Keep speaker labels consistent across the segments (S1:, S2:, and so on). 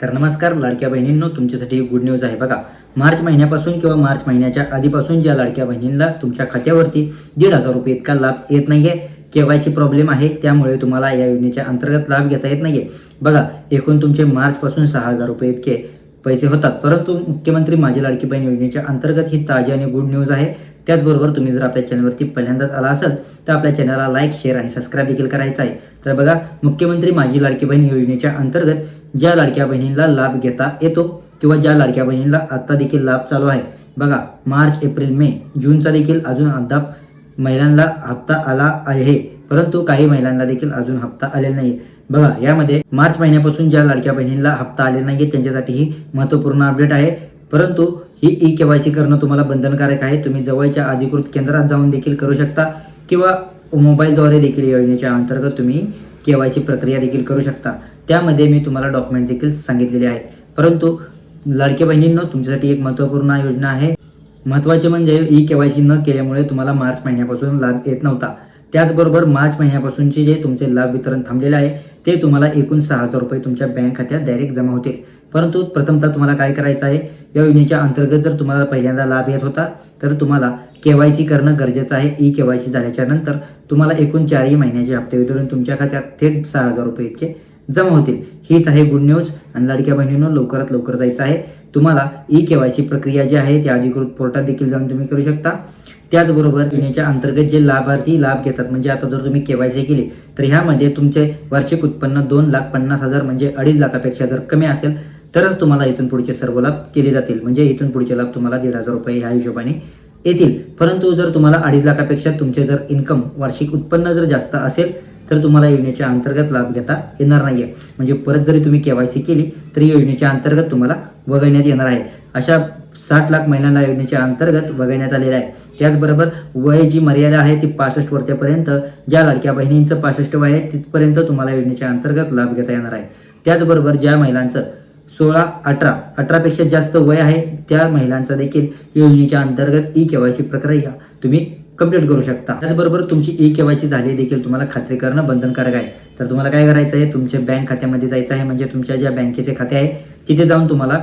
S1: तर नमस्कार लाडक्या बहिणींनो, तुमच्यासाठी गुड न्यूज आहे बघा. मार्च महिन्यापासून किंवा मार्च महिन्याच्या आधीपासून ज्या लाडक्या बहिणींना तुमच्या खात्यावरती 1,500 रुपये इतका लाभ येत नाहीये, केवायसी प्रॉब्लेम आहे, त्यामुळे तुम्हाला या योजनेच्या अंतर्गत लाभ घेता येत नाहीये. बघा, एकूण तुमचे मार्चपासून 6,000 रुपये इतके पैसे होतात, परंतु मुख्यमंत्री माझी लाडकी बहीण योजनेच्या अंतर्गत ही ताजी आणि गुड न्यूज आहे. त्याचबरोबर तुम्ही जर आपल्या चॅनलवरती पहिल्यांदाच आला असाल तर आपल्या चॅनलला लाईक, शेअर आणि सबस्क्राईब देखील करायचं आहे. तर बघा, मुख्यमंत्री माझी लाडकी बहीण योजनेच्या अंतर्गत ज्या लाडक्या बहिणींना लाभ घेता येतो किंवा ज्या लाडक्या बहिणींना आता देखील लाभ चालू आहे, बघा मार्च, एप्रिल, मे, जूनचा देखील अजून अद्याप महिलांना हप्ता आला आहे, परंतु काही महिलांना देखील अजून हप्ता आलेला नाही. बघा, यामध्ये मार्च महिन्यापासून ज्या लाडक्या बहिणींना हप्ता आलेला नाही त्यांच्यासाठी ही महत्त्वपूर्ण अपडेट आहे. परंतु ही ई-केवायसी करणं तुम्हाला बंधनकारक आहे. तुम्ही जवळच्या अधिकृत केंद्रात जाऊन देखील करू शकता किंवा मोबाईलद्वारे देखील योजनेच्या अंतर्गत तुम्ही केवायसी प्रक्रिया देखील करू शकता. त्यामध्ये मी तुम्हाला डॉक्युमेंट देखील सांगितलेले आहेत. परंतु लाडक्या बहिणींनो, तुमच्यासाठी एक महत्त्वपूर्ण योजना आहे. महत्त्वाचे म्हणजे ई-केवायसी न केल्यामुळे तुम्हाला मार्च महिन्यापासून लाभ येत नव्हता. त्याचबरोबर मार्च महिन्यापासूनचे जे तुमचे लाभ वितरण थांबलेले आहे ते तुम्हाला एकूण 6,000 रुपये तुमच्या बँक खात्यात डायरेक्ट जमा होतील. परंतु प्रथमतः तुम्हाला काय करायचं आहे, या योजनेच्या अंतर्गत जर तुम्हाला पहिल्यांदा लाभ येत होता तर तुम्हाला केवायसी करणं गरजेचं आहे. ई-केवायसी झाल्याच्या नंतर तुम्हाला एकूण 4ही महिन्याचे हप्ते वितरून तुमच्या खात्यात थेट 6,000 रुपये इतके जमा होतील. हीच आहे गुड न्यूज. आणि लाडक्या बहिणींनो, लवकरात लवकर जायचं आहे. तुम्हाला ई-केवायसी प्रक्रिया जी आहे त्या अधिकृत पोर्टात देखील जाऊन तुम्ही करू शकता. त्याचबरोबर योजनेच्या अंतर्गत जे लाभार्थी लाभ घेतात, म्हणजे आता जर तुम्ही केवायसी केली तर ह्यामध्ये तुमचे वार्षिक उत्पन्न 2,50,000 म्हणजे 2.5 लाखापेक्षा जर कमी असेल तरच तुम्हाला इथून पुढचे सर्व लाभ केले जातील. म्हणजे इथून पुढचे लाभ तुम्हाला 1,500 रुपये ह्या हिशोबाने येतील. परंतु जर तुम्हाला 2.5 लाखापेक्षा तुमचे जर इन्कम वार्षिक उत्पन्न जर जास्त असेल तर तुम्हाला योजनेच्या अंतर्गत लाभ घेता येणार नाहीये. म्हणजे परत जरी तुम्ही केवायसी केली तरी योजनेच्या अंतर्गत तुम्हाला वगळण्यात येणार आहे. अशा 60 लाख महिलांना योजनेच्या अंतर्गत वगळण्यात आलेलं आहे. त्याचबरोबर वय जी मर्यादा आहे ती 65 वर्षापर्यंत, ज्या लाडक्या बहिणींचं 65 वय आहे तिथपर्यंत तुम्हाला योजनेच्या अंतर्गत लाभ घेता येणार आहे. त्याचबरोबर ज्या महिलांचं 16-18 पेक्षा जास्त वय आहे त्या महिलांचा देखील योजनेच्या अंतर्गत ई-केवायसी प्रक्रिया तुम्ही कंप्लीट करू शकता. त्याचबरोबर तुमची ई-केवायसी झाली देखील तुम्हाला खात्री करणं बंधनकारक आहे. तर तुम्हाला काय करायचं आहे, तुमच्या बँक खात्यामध्ये जायचं आहे. म्हणजे तुमच्या ज्या बँकेचे खाते आहे तिथे जाऊन तुम्हाला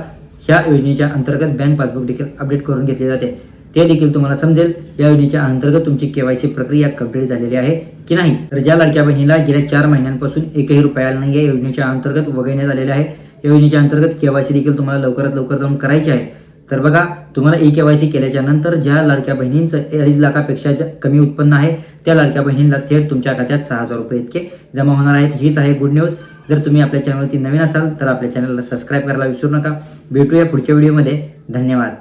S1: ह्या योजनेच्या अंतर्गत बँक पासबुक देखील अपडेट करून घेतले जाते. ते देखील तुम्हाला समजेल या योजनेच्या अंतर्गत तुमची केवायसी प्रक्रिया कंप्लीट झालेली आहे की नाही. तर ज्या लाडक्या बहिणीला गेल्या 4 महिन्यांपासून एकही रुपया नाही आहे, योजनेच्या अंतर्गत वगळण्यात आलेले आहे. योजनेच्या अंतर्गत केवायसी देखील तुम्हाला लवकरात लवकर जाऊन करायची आहे. तर बघा, तुम्हाला ई-केवायसी केल्याच्या नंतर ज्या लाडक्या बहिणींचं 2.5 लाखापेक्षा कमी उत्पन्न आहे त्या लाडक्या बहिणींना थेट तुमच्या खात्यात 6,000 रुपये इतके जमा होणार आहेत. हीच आहे गुड न्यूज. जर तुम्ही आपल्या चॅनलवरती नवीन असाल तर आपल्या चॅनलला सबस्क्राईब करायला विसरू नका. भेटूया पुढच्या व्हिडिओमध्ये. धन्यवाद.